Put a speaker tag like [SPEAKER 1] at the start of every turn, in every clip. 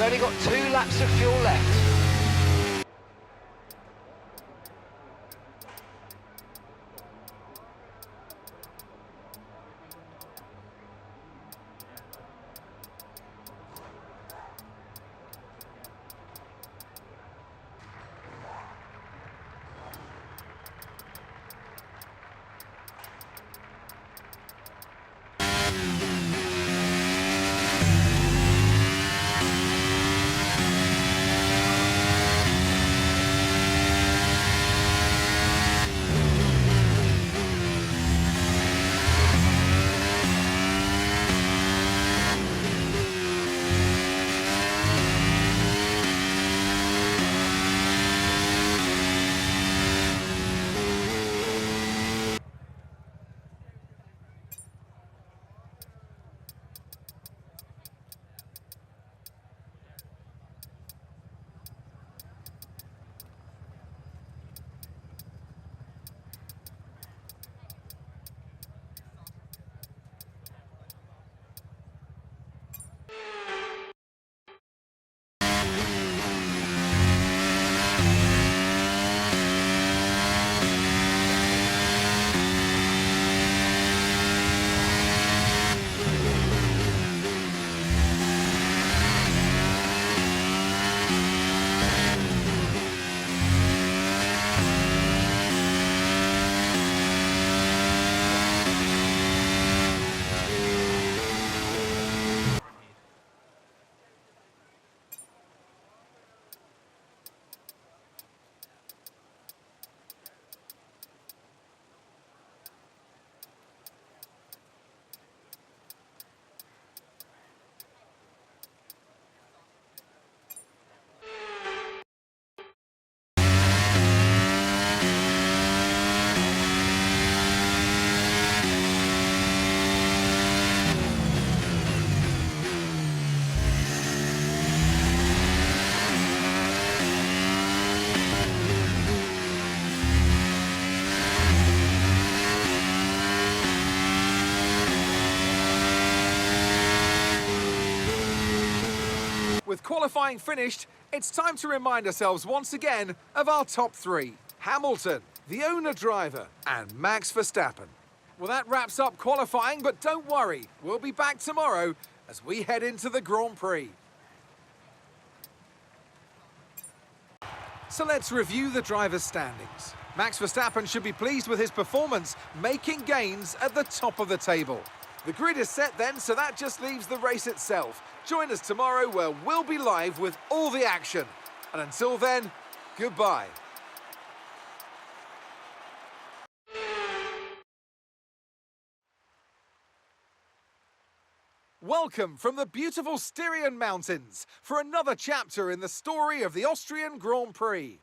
[SPEAKER 1] only got 2 laps of fuel left.
[SPEAKER 2] With qualifying finished, it's time to remind ourselves once again of our top 3. Hamilton, the owner driver, and Max Verstappen. Well, that wraps up qualifying, but don't worry, we'll be back tomorrow as we head into the Grand Prix. So let's review the drivers' standings. Max Verstappen should be pleased with his performance, making gains at the top of the table. The grid is set then, so that just leaves the race itself. Join us tomorrow where we'll be live with all the action. And until then, goodbye. Welcome from the beautiful Styrian Mountains for another chapter in the story of the Austrian Grand Prix.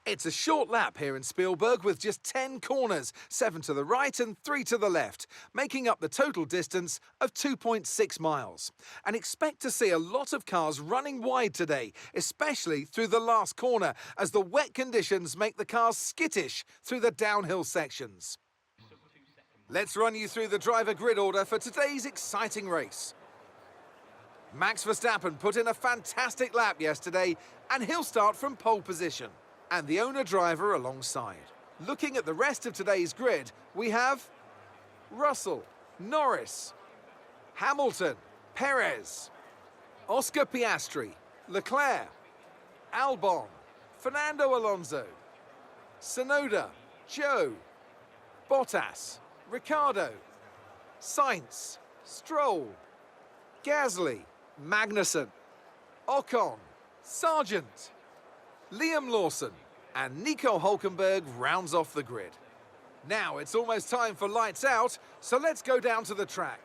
[SPEAKER 2] It's a short lap here in Spielberg with just 10 corners, 7 to the right and 3 to the left, making up the total distance of 2.6 miles. And expect to see a lot of cars running wide today, especially through the last corner, as the wet conditions make the cars skittish through the downhill sections. Let's run you through the driver grid order for today's exciting race. Max Verstappen put in a fantastic lap yesterday, and he'll start from pole position. And the owner driver alongside. Looking at the rest of today's grid, we have Russell, Norris, Hamilton, Perez, Oscar Piastri, Leclerc, Albon, Fernando Alonso, Tsunoda, Zhou, Bottas, Ricciardo, Sainz, Stroll, Gasly, Magnussen, Ocon, Sargent, Liam Lawson, and Nico Hülkenberg rounds off the grid. Now it's almost time for lights out, so let's go down to the track.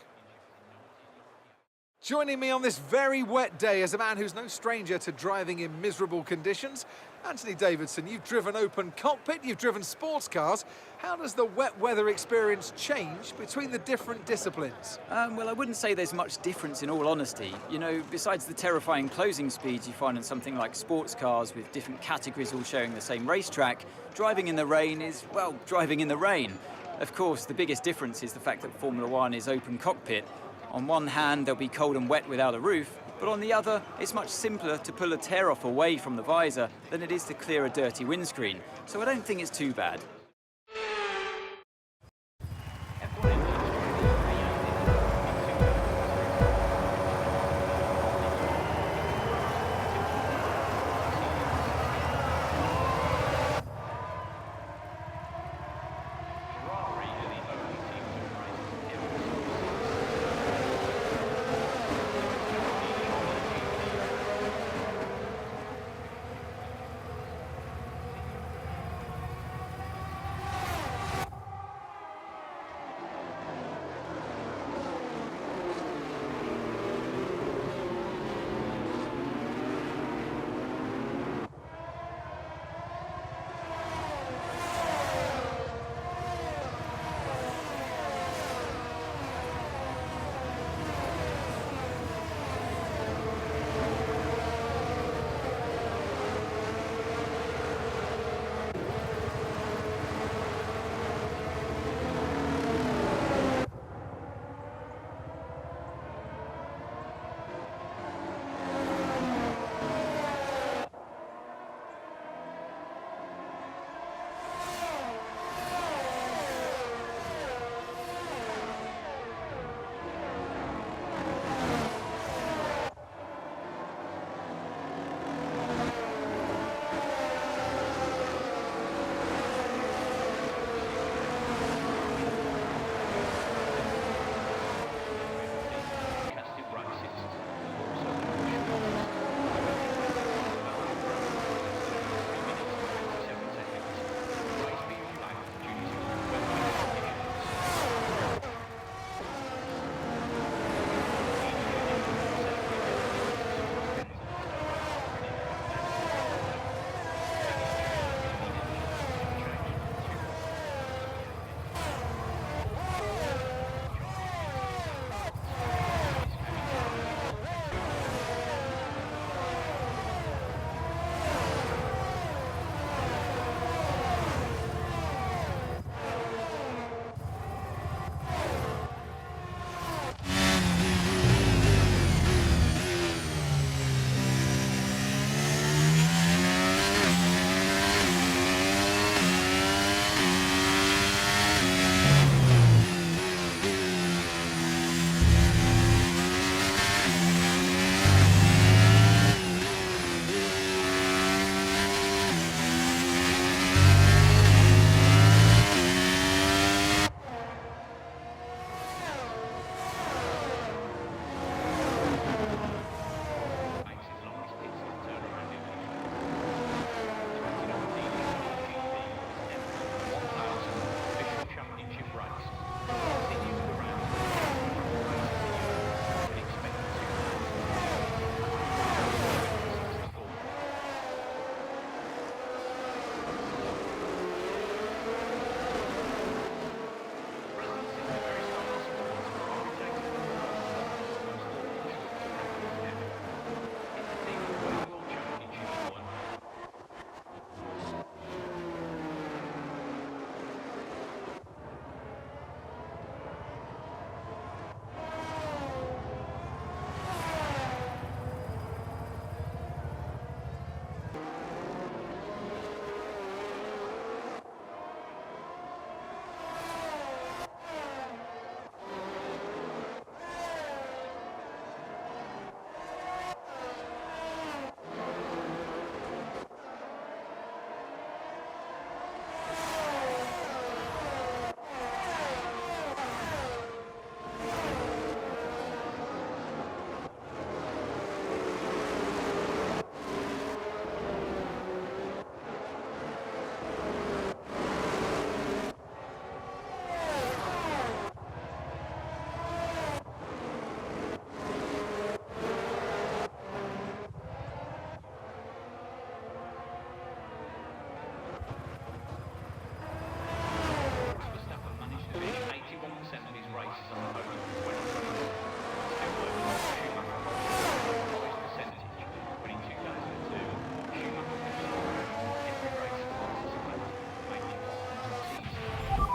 [SPEAKER 2] Joining me on this very wet day is a man who's no stranger to driving in miserable conditions. Anthony Davidson, you've driven open cockpit, you've driven sports cars. How does the wet weather experience change between the different disciplines?
[SPEAKER 3] Well, I wouldn't say there's much difference in all honesty. You know, besides the terrifying closing speeds you find in something like sports cars with different categories all sharing the same racetrack, driving in the rain is, well, driving in the rain. Of course, the biggest difference is the fact that Formula One is open cockpit. On one hand, they'll be cold and wet without a roof, but on the other, it's much simpler to pull a tear-off away from the visor than it is to clear a dirty windscreen. So I don't think it's too bad.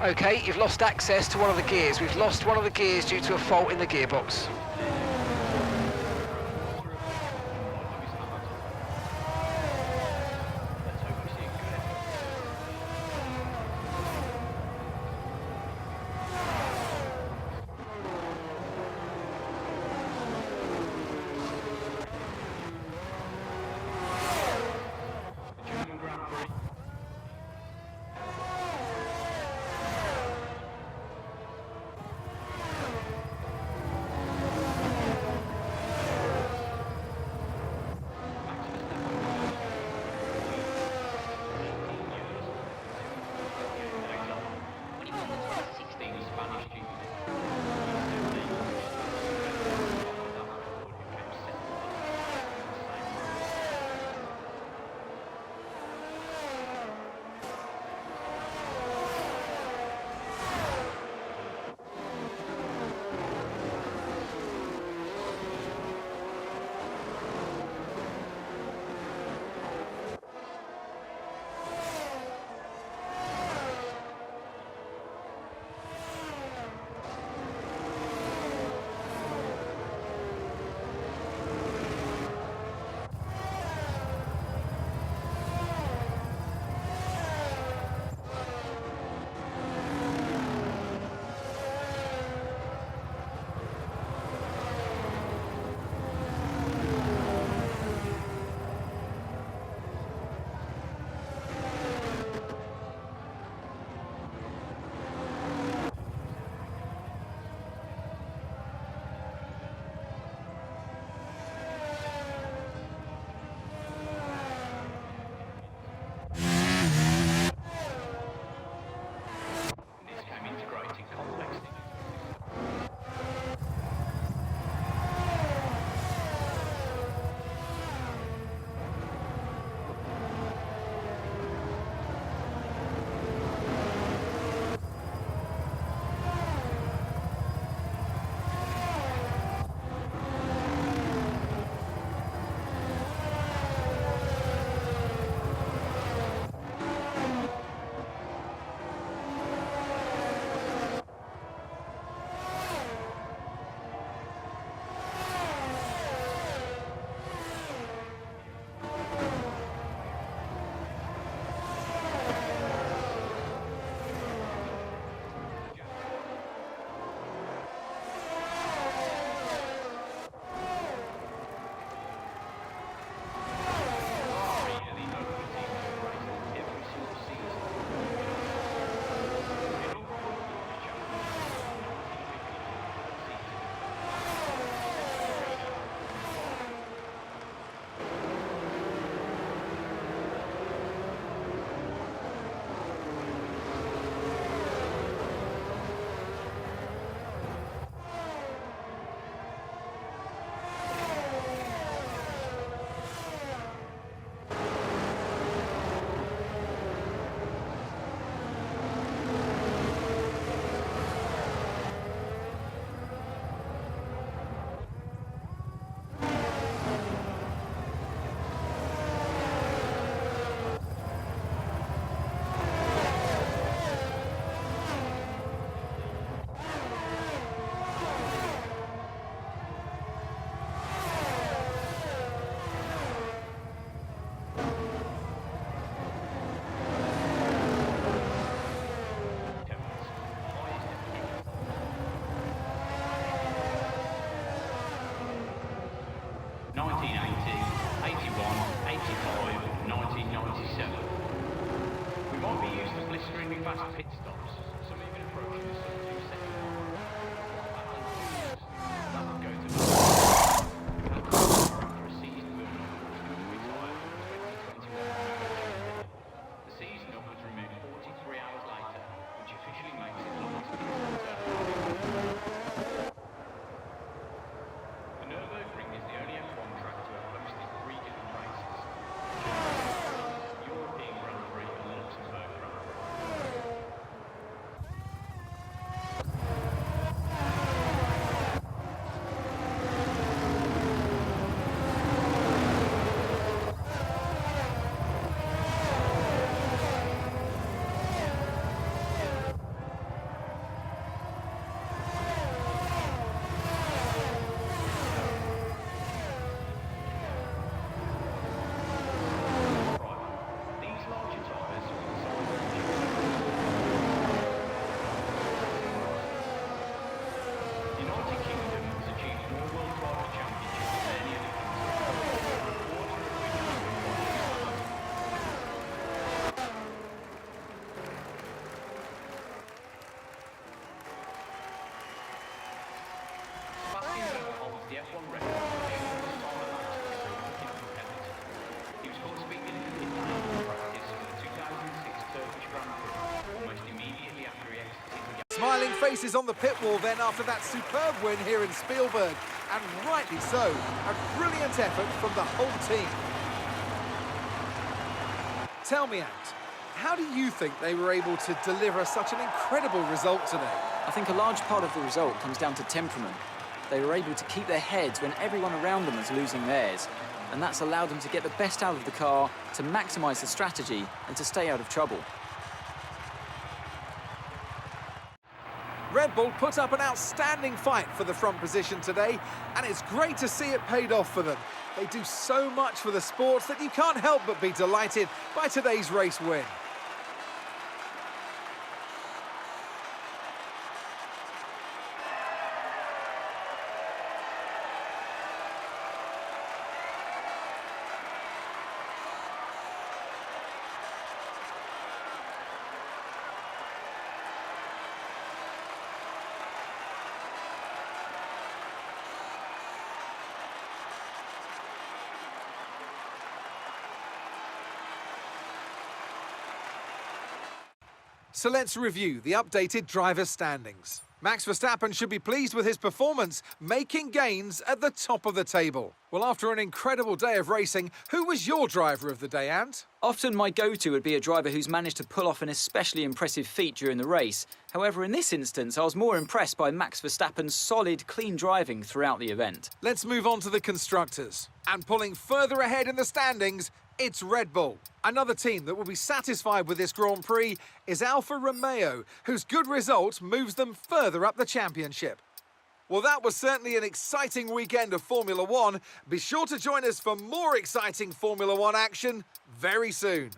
[SPEAKER 1] Okay, you've lost access to one of the gears. We've lost one of the gears due to a fault in the gearbox.
[SPEAKER 2] smiling faces on the pit wall then after that superb win here in Spielberg. And rightly so, a brilliant effort from the whole team. Tell me, Ant, how do you think they were able to deliver such an incredible result today?
[SPEAKER 3] I think a large part of the result comes down to temperament. They were able to keep their heads when everyone around them was losing theirs. And that's allowed them to get the best out of the car, to maximise the strategy and to stay out of trouble.
[SPEAKER 2] Red Bull put up an outstanding fight for the front position today, and it's great to see it paid off for them. They do so much for the sport that you can't help but be delighted by today's race win. So let's review the updated driver standings. Max Verstappen should be pleased with his performance, making gains at the top of the table. Well, after an incredible day of racing, who was your driver of the day, Ant?
[SPEAKER 3] Often my go-to would be a driver who's managed to pull off an especially impressive feat during the race. However, in this instance, I was more impressed by Max Verstappen's solid, clean driving throughout the event.
[SPEAKER 2] Let's move on to the constructors. And pulling further ahead in the standings, it's Red Bull. Another team that will be satisfied with this Grand Prix is Alfa Romeo, whose good result moves them further up the championship. Well, that was certainly an exciting weekend of Formula One. Be sure to join us for more exciting Formula One action very soon.